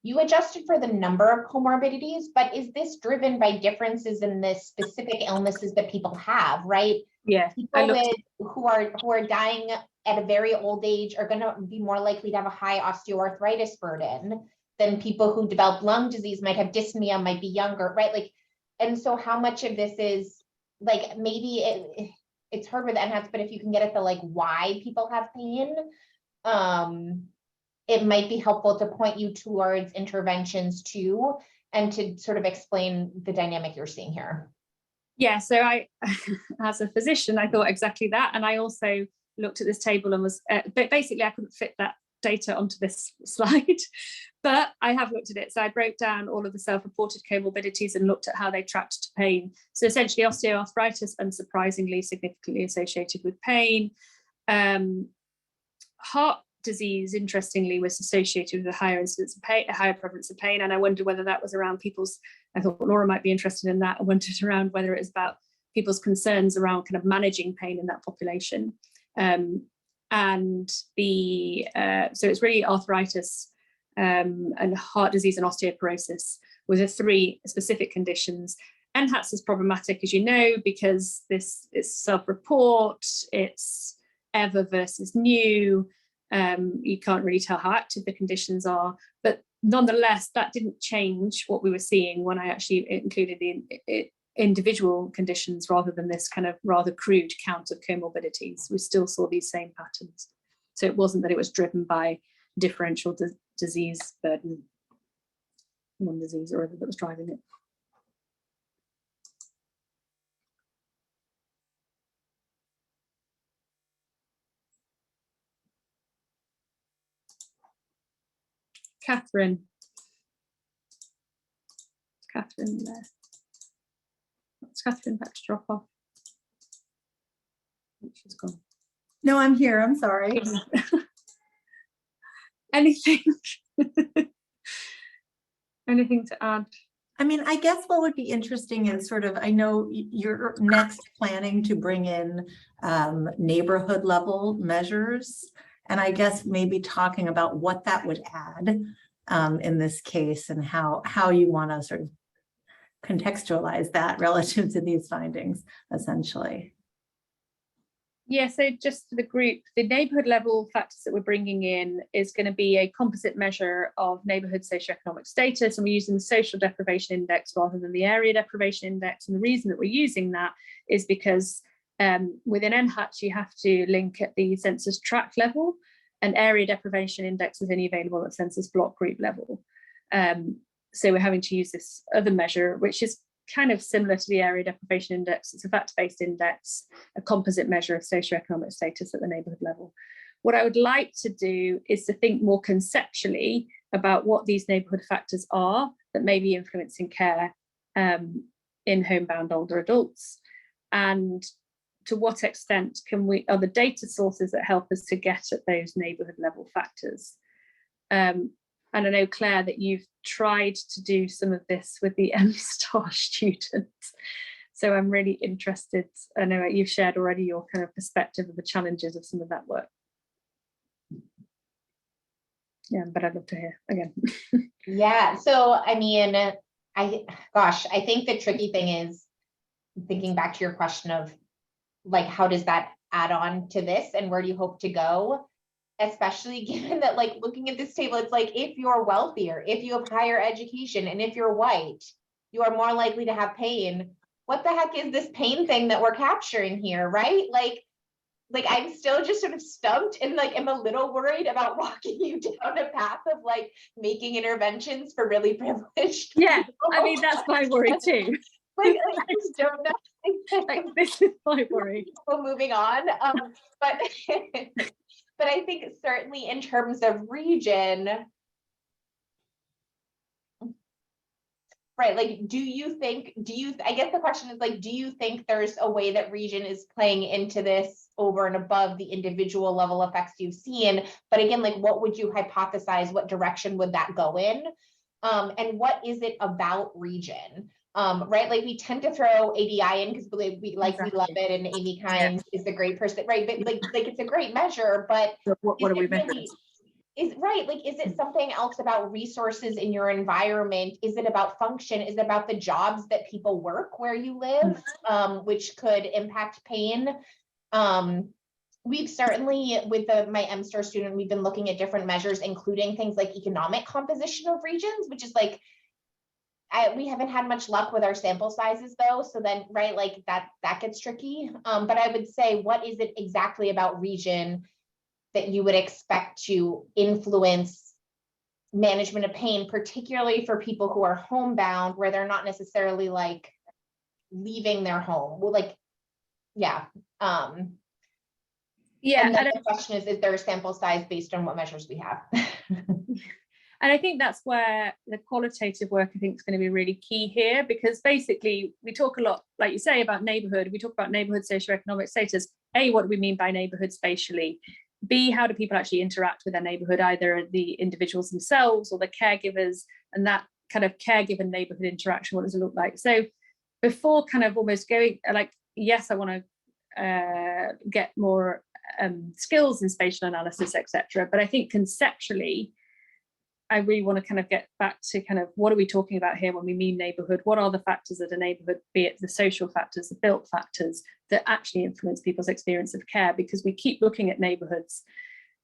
Speaker 7: you adjusted for the number of comorbidities, but is this driven by differences in the specific illnesses that people have, right?
Speaker 5: Yeah.
Speaker 7: People who are dying at a very old age are going to be more likely to have a high osteoarthritis burden than people who develop lung disease, might have dyspnea, might be younger, right? Like, and so how much of this is like, maybe it's hard with NHATs, but if you can get at the like why people have pain, it might be helpful to point you towards interventions too, and to sort of explain the dynamic you're seeing here.
Speaker 5: Yeah, so I, as a physician, I thought exactly that. And I also looked at this table and was, but basically I couldn't fit that data onto this slide, but I have looked at it. So I broke down all of the self-reported comorbidities and looked at how they tracked to pain. So essentially osteoarthritis, unsurprisingly, significantly associated with pain. Heart disease, interestingly, was associated with a higher incidence of pain, a higher prevalence of pain. And I wondered whether that was around people's, I thought Laura might be interested in that. I wondered around whether it was about people's concerns around kind of managing pain in that population. And the, so it's really arthritis and heart disease and osteoporosis were the three specific conditions. NHATs is problematic, as you know, because this is self-report, it's ever versus new. You can't really tell how active the conditions are, but nonetheless, that didn't change what we were seeing when I actually included the individual conditions rather than this kind of rather crude count of comorbidities. We still saw these same patterns. So it wasn't that it was driven by differential disease burden, one disease or other that was driving it. Catherine. Is Catherine there? It's Catherine about to drop off. She's gone.
Speaker 8: No, I'm here. I'm sorry.
Speaker 5: Anything? Anything to add?
Speaker 8: I mean, I guess what would be interesting is sort of, I know you're next planning to bring in neighborhood level measures. And I guess maybe talking about what that would add in this case and how you want to sort of contextualize that relative to these findings, essentially.
Speaker 5: Yeah, so just for the group, the neighbourhood level factors that we're bringing in is going to be a composite measure of neighbourhood socioeconomic status, and we're using the social deprivation index rather than the area deprivation index. And the reason that we're using that is because within NHATs, you have to link at the census tract level, and area deprivation index is only available at census block group level. So we're having to use this other measure, which is kind of similar to the area deprivation index. It's a factor-based index, a composite measure of socioeconomic status at the neighbourhood level. What I would like to do is to think more conceptually about what these neighbourhood factors are that may be influencing care in homebound older adults, and to what extent are the data sources that help us to get at those neighbourhood level factors. And I know, Claire, that you've tried to do some of this with the MSTAR students. So I'm really interested. I know you've shared already your kind of perspective of the challenges of some of that work. Yeah, but I'd love to hear again.
Speaker 7: Yeah, so I mean, I think the tricky thing is thinking back to your question of like, how does that add on to this and where do you hope to go? Especially given that, like, looking at this table, it's like, if you're wealthier, if you have higher education, and if you're white, you are more likely to have pain. What the heck is this pain thing that we're capturing here, right? Like, like, I'm still just sort of stumped and like, am a little worried about walking you down a path of like making interventions for really privileged.
Speaker 5: Yeah, I
Speaker 7: people.
Speaker 5: mean, that's my worry too.
Speaker 7: like I just don't know.
Speaker 5: Like, this is my worry.
Speaker 7: Well, moving on. But but I think certainly in terms of region, right, like, I guess the question is like, do you think there's a way that region is playing into this over and above the individual level effects you've seen? But again, like, what would you hypothesize? What direction would that go in? And what is it about region? Right, like, we tend to throw ADI in because we love it, and Amy Kynes is a great person, right? But like it's a great measure, but
Speaker 5: What are we measuring?
Speaker 7: Is right, like, is it something else about resources in your environment? Is it about function? Is it about the jobs that people work where you live, which could impact pain? We've certainly, with my MSTAR student, we've been looking at different measures, including things like economic composition of regions, which is like, we haven't had much luck with our sample sizes though. So then, right, like that gets tricky. But I would say, what is it exactly about region that you would expect to influence management of pain, particularly for people who are homebound, where they're not necessarily like leaving their home? Well, like, yeah.
Speaker 5: Yeah.
Speaker 7: And then the question is there a sample size based on what measures we have?
Speaker 5: And I think that's where the qualitative work, I think, is going to be really key here, because basically we talk a lot, like you say, about neighborhood. We talk about neighborhood socioeconomic status. A, what do we mean by neighborhood spatially? B, how do people actually interact with their neighborhood, either the individuals themselves or the caregivers, and that kind of caregiver neighborhood interaction, what does it look like? So before kind of almost going, like, yes, I want to get more skills in spatial analysis, etc. But I think conceptually, I really want to kind of get back to kind of what are we talking about here when we mean neighborhood? What are the factors of a neighborhood, be it the social factors, the built factors that actually influence people's experience of care? Because we keep looking at neighborhoods,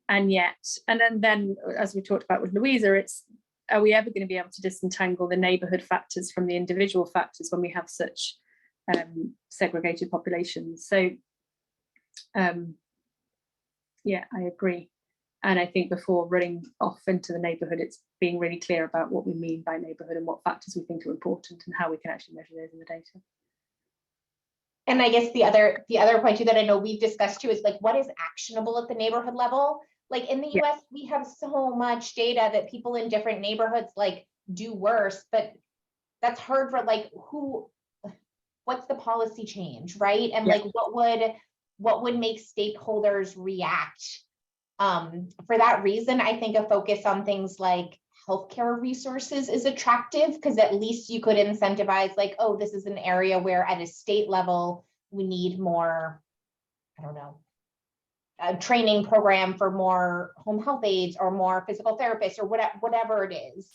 Speaker 5: and then as we talked about with Louisa, it's, are we ever going to be able to disentangle the neighborhood factors from the individual factors when we have such segregated populations? So yeah, I agree. And I think before running off into the neighborhood, it's being really clear about what we mean by neighborhood and what factors we think are important and how we can actually measure those in the data.
Speaker 7: And I guess the other point too that I know we've discussed too is like, what is actionable at the neighborhood level? Like in the US, we have so much data that people in different neighborhoods like do worse, but that's hard for like what's the policy change, right? And like what would make stakeholders react? For that reason, I think a focus on things like healthcare resources is attractive, because at least you could incentivize like, oh, this is an area where at a state level, we need more, I don't know, a training program for more home health aides or more physical therapists or whatever it is.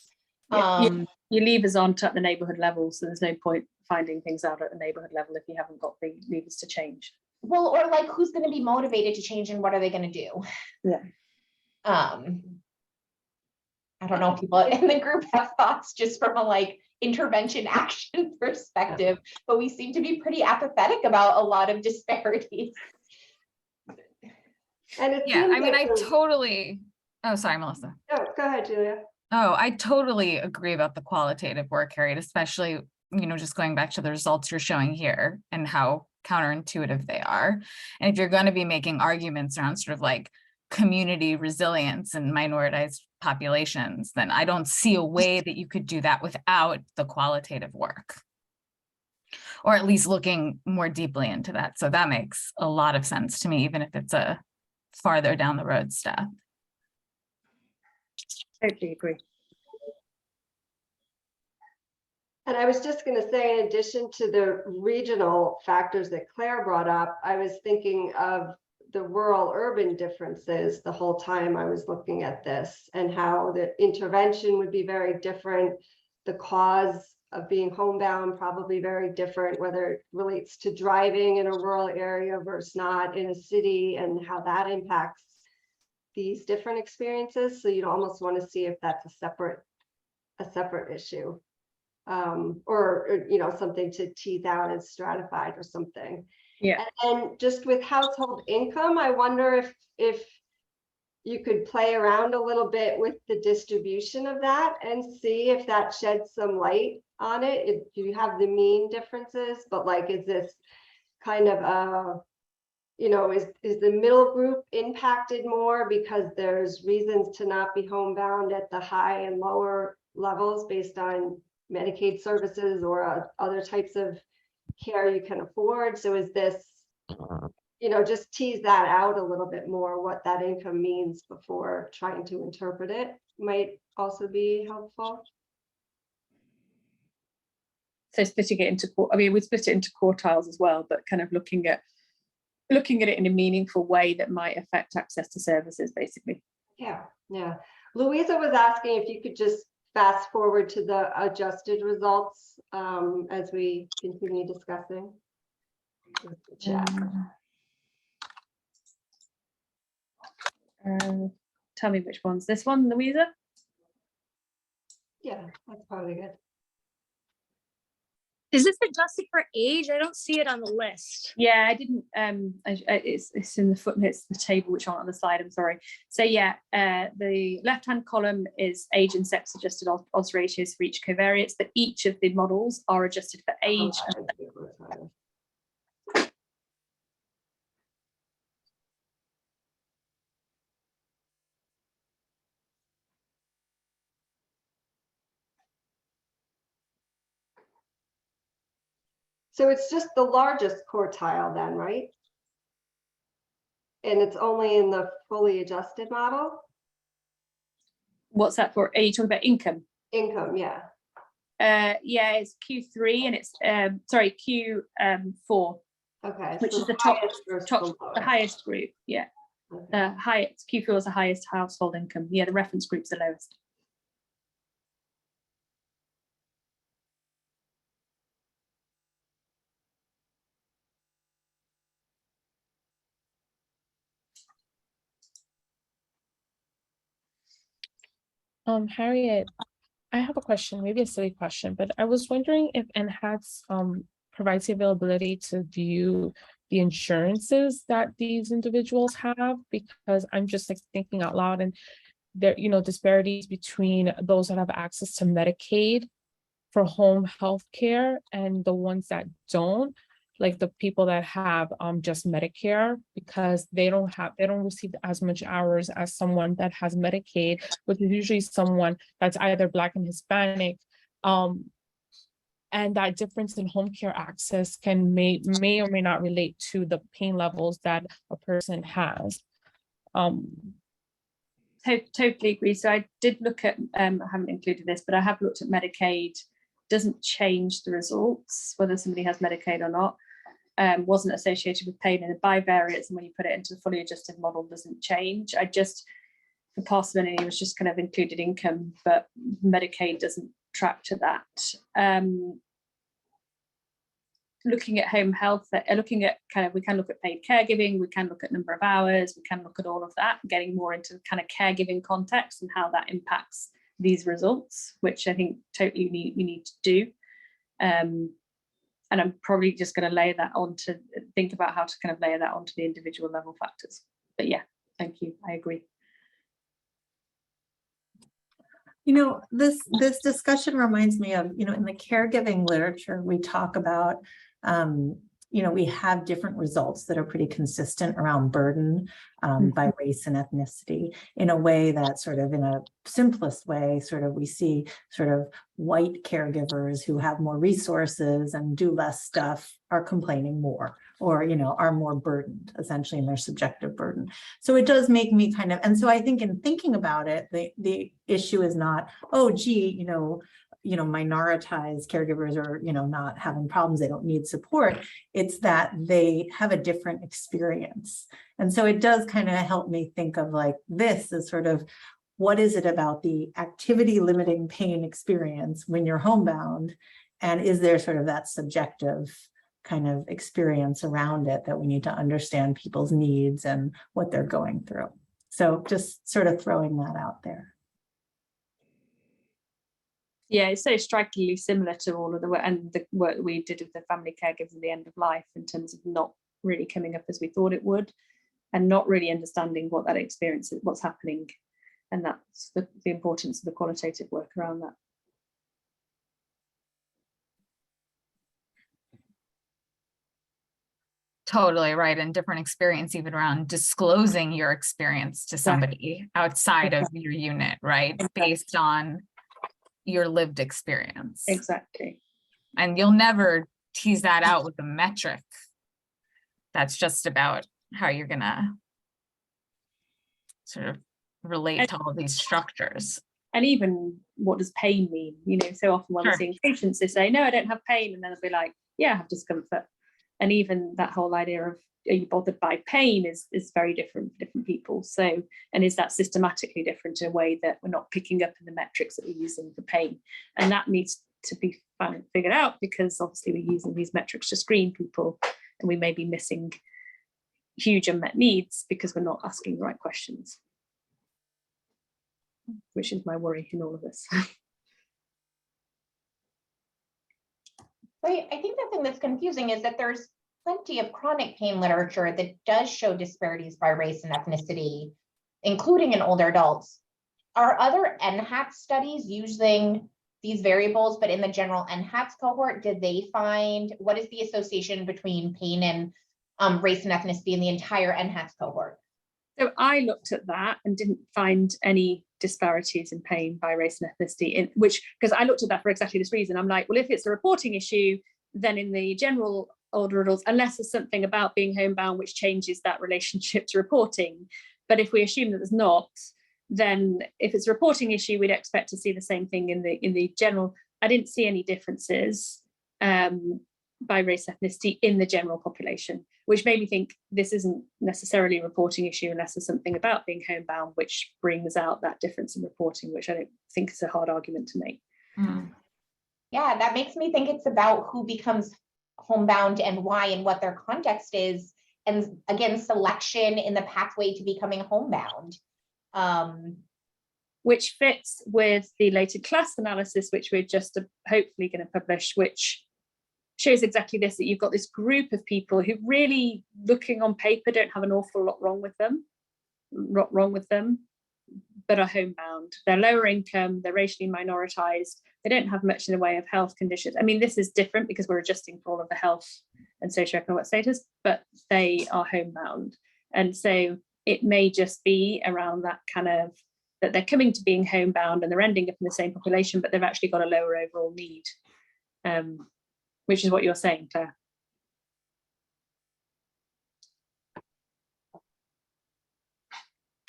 Speaker 5: Your levers aren't at the neighborhood level, so there's no point finding things out at the neighborhood level if you haven't got the levers to change.
Speaker 7: Well, or like, who's going to be motivated to change and what are they going to do?
Speaker 5: Yeah.
Speaker 7: I don't know if people in the group have thoughts just from a like intervention action perspective, but we seem to be pretty apathetic about a lot of disparities.
Speaker 1: And it
Speaker 12: Yeah,
Speaker 1: seems
Speaker 12: I mean,
Speaker 1: like
Speaker 12: I totally, oh, sorry, Melissa.
Speaker 1: Oh, go ahead, Julia.
Speaker 12: Oh, I totally agree about the qualitative work, Harriet, especially, you know, just going back to the results you're showing here and how counterintuitive they are. And if you're going to be making arguments around sort of like community resilience and minoritized populations, then I don't see a way that you could do that without the qualitative work, or at least looking more deeply into that. So that makes a lot of sense to me, even if it's a farther down the road step.
Speaker 5: Totally agree.
Speaker 1: And I was just going to say, in addition to the regional factors that Claire brought up, I was thinking of the rural urban differences the whole time I was looking at this, and how the intervention would be very different. The cause of being homebound probably very different, whether it relates to driving in a rural area versus not in a city, and how that impacts these different experiences. So you'd almost want to see if that's a separate issue. or, you know, something to tease out as stratified or something.
Speaker 5: Yeah.
Speaker 1: And just with household income, I wonder if you could play around a little bit with the distribution of that and see if that sheds some light on it. Do you have the mean differences? But like, is this kind of you know, is the middle group impacted more because there's reasons to not be homebound at the high and lower levels based on Medicaid services or other types of care you can afford? So is this, you know, just tease that out a little bit more, what that income means before trying to interpret it might also be helpful.
Speaker 5: So splitting it into, I mean, we split it into quartiles as well, but kind of looking at it in a meaningful way that might affect access to services, basically.
Speaker 1: Yeah. Louisa was asking if you could just fast forward to the adjusted results as we continue discussing.
Speaker 5: Tell me which one's this one, Louisa?
Speaker 1: Yeah, that's probably good.
Speaker 13: Is this adjusted for age? I don't see it on the list.
Speaker 5: Yeah, I didn't. It's in the footnotes, the table which aren't on the slide. I'm sorry. So yeah, the left-hand column is age and sex adjusted odds ratios for each covariates, but each of the models are adjusted for age.
Speaker 1: So it's just the largest quartile then, right? And it's only in the fully adjusted model?
Speaker 5: What's that for? Are you talking about income?
Speaker 1: Income, yeah.
Speaker 5: Yeah, it's Q3 and it's sorry, Q4.
Speaker 1: Okay.
Speaker 5: Which
Speaker 1: so
Speaker 5: is the
Speaker 1: the
Speaker 5: highest group. Yeah.
Speaker 1: Okay.
Speaker 5: The highest Q4 is the highest household income. Yeah, the reference group's the lowest.
Speaker 6: Harriet, I have a question, maybe a silly question, but I was wondering if NHATS provides the availability to view the insurances that these individuals have, because I'm just like thinking out loud, and there, you know, disparities between those that have access to Medicaid for home health care and the ones that don't, like the people that have just Medicare, because they don't receive as much hours as someone that has Medicaid, which is usually someone that's either Black and Hispanic. And that difference in home care access can may or may not relate to the pain levels that a person has.
Speaker 5: Totally agree. So I did look at, I haven't included this, but I have looked at Medicaid. Doesn't change the results, whether somebody has Medicaid or not. Wasn't associated with pain in the bivariates, and when you put it into the fully adjusted model, doesn't change. I just, for parsimony, was just kind of included income, but Medicaid doesn't track to that. Looking at home health, looking at kind of, we can look at paid caregiving, we can look at number of hours, we can look at all of that, getting more into kind of caregiving context and how that impacts these results, which I think totally we need to do. And I'm probably just going to layer that on to think about how to kind of layer that onto the individual level factors. But yeah, thank you. I agree.
Speaker 8: You know, this discussion reminds me of, you know, in the caregiving literature, we talk about, you know, we have different results that are pretty consistent around burden by race and ethnicity, in a way that sort of, in a simplest way, sort of we see sort of white caregivers who have more resources and do less stuff are complaining more, or, you know, are more burdened essentially in their subjective burden. So it does make me kind of, and so I think in thinking about it, the issue is not, oh, gee, you know, minoritized caregivers are, you know, not having problems, they don't need support. It's that they have a different experience. And so it does kind of help me think of like this as sort of, what is it about the activity limiting pain experience when you're homebound? And is there sort of that subjective kind of experience around it that we need to understand people's needs and what they're going through? So just sort of throwing that out there.
Speaker 5: Yeah, it's so strikingly similar to all of the work and the work that we did with the family caregivers at the end of life, in terms of not really coming up as we thought it would, and not really understanding what that experience is, what's happening. And that's the importance of the qualitative work around that.
Speaker 12: Totally right. And different experience even around disclosing your experience to somebody outside of your unit, right? Based on your lived experience.
Speaker 5: Exactly.
Speaker 12: And you'll never tease that out with a metric. That's just about how you're gonna sort of relate to all these structures.
Speaker 5: And even what does pain mean? You know, so often when we're seeing patients, they say, no, I don't have pain. And then they'll be like, yeah, I have discomfort. And even that whole idea of, are you bothered by pain is very different for different people. So, and is that systematically different in a way that we're not picking up in the metrics that we're using for pain? And that needs to be figured out, because obviously we're using these metrics to screen people, and we may be missing huge unmet needs because we're not asking the right questions, which is my worry in all of this.
Speaker 7: Right. I think the thing that's confusing is that there's plenty of chronic pain literature that does show disparities by race and ethnicity, including in older adults. Are other NHATS studies using these variables, but in the general NHATS cohort, did they find, what is the association between pain and race and ethnicity in the entire NHATS cohort?
Speaker 5: So I looked at that and didn't find any disparities in pain by race and ethnicity, because I looked at that for exactly this reason. I'm like, well, if it's a reporting issue, then in the general older adults, unless there's something about being homebound which changes that relationship to reporting. But if we assume that there's not, then if it's a reporting issue, we'd expect to see the same thing in the general. I didn't see any differences by race ethnicity in the general population, which made me think this isn't necessarily a reporting issue unless there's something about being homebound which brings out that difference in reporting, which I don't think is a hard argument to make.
Speaker 7: Yeah, that makes me think it's about who becomes homebound and why and what their context is. And again, selection in the pathway to becoming homebound.
Speaker 5: Which fits with the later class analysis, which we're just hopefully going to publish, which shows exactly this, that you've got this group of people who really, looking on paper, don't have an awful lot wrong with them, but are homebound. They're lower income, they're racially minoritized, they don't have much in the way of health conditions. I mean, this is different because we're adjusting for all of the health and socioeconomic status, but they are homebound. And so it may just be around that kind of, that they're coming to being homebound and they're ending up in the same population, but they've actually got a lower overall need. Which is what you're saying, Claire.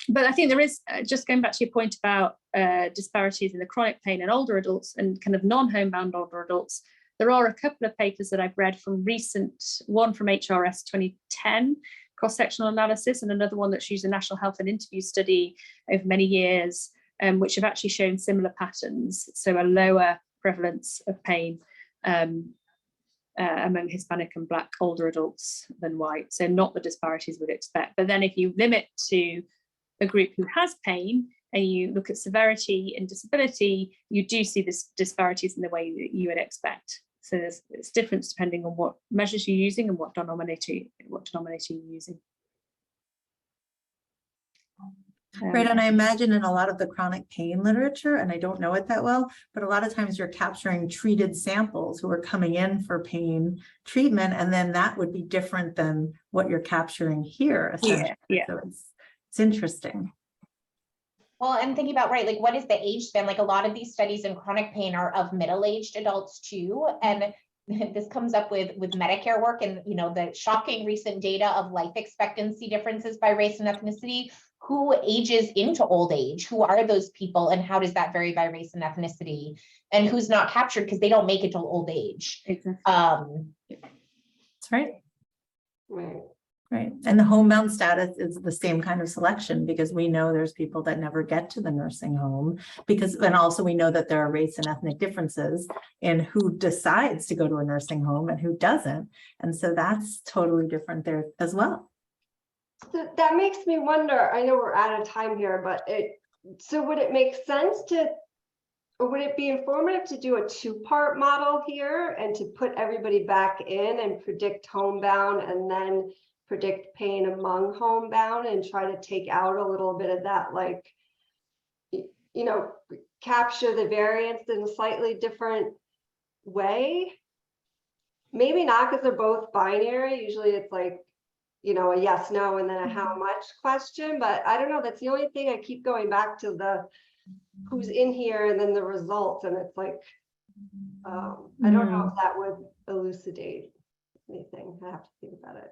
Speaker 5: But I think there is, just going back to your point about disparities in the chronic pain in older adults and kind of non-homebound older adults, there are a couple of papers that I've read from recent, one from HRS 2010, cross-sectional analysis, and another one that's used a national health and interview study over many years, which have actually shown similar patterns. So a lower prevalence of pain among Hispanic and Black older adults than white. So not the disparities we'd expect. But then if you limit to a group who has pain and you look at severity and disability, you do see this disparities in the way that you would expect. So it's different depending on what measures you're using and what denominator you're using.
Speaker 8: Right, and I imagine in a lot of the chronic pain literature, and I don't know it that well, but a lot of times you're capturing treated samples who are coming in for pain treatment, and then that would be different than what you're capturing here, essentially.
Speaker 5: Yeah.
Speaker 8: So it's interesting.
Speaker 7: Well, I'm thinking about, right, like what is the age span? Like a lot of these studies in chronic pain are of middle-aged adults too. And this comes up with Medicare work and, you know, the shocking recent data of life expectancy differences by race and ethnicity. Who ages into old age? Who are those people? And how does that vary by race and ethnicity? And who's not captured because they don't make it till old age?
Speaker 5: Exactly.
Speaker 8: That's right. Right. And the homebound status is the same kind of selection because we know there's people that never get to the nursing home and also we know that there are race and ethnic differences in who decides to go to a nursing home and who doesn't. And so that's totally different there as well.
Speaker 1: So that makes me wonder, I know we're out of time here, but so would it make sense to or would it be informative to do a two-part model here and to put everybody back in and predict homebound and then predict pain among homebound and try to take out a little bit of that, like, you know, capture the variance in a slightly different way? Maybe not, because they're both binary. Usually it's like, you know, a yes, no, and then a how much question, but I don't know. That's the only thing I keep going back to, the who's in here and then the results. And it's like, I don't know if that would elucidate anything. I have to think about it.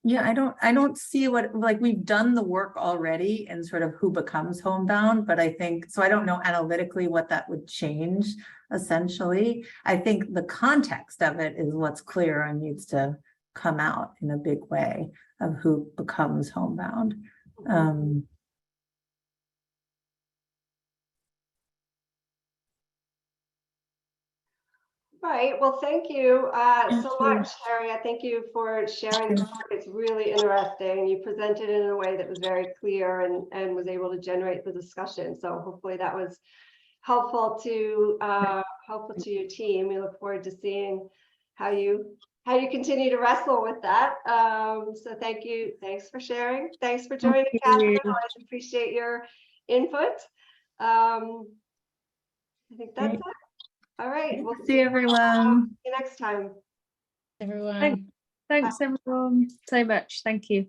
Speaker 8: Yeah, I don't see what, like, we've done the work already and sort of who becomes homebound, but I think, so I don't know analytically what that would change essentially. I think the context of it is what's clear and needs to come out in a big way of who becomes homebound.
Speaker 1: Right. Well, thank you so much, Harriet. Thank you for sharing this work. It's really interesting. You presented it in a way that was very clear and was able to generate the discussion. So hopefully that was helpful to your team. We look forward to seeing how you continue to wrestle with that. So thank you. Thanks for sharing. Thanks for joining, Catherine. I always appreciate your input. I think that's it. All right. We'll
Speaker 8: See everyone.
Speaker 1: See you next time.
Speaker 2: Everyone.
Speaker 13: Thanks everyone so much. Thank you.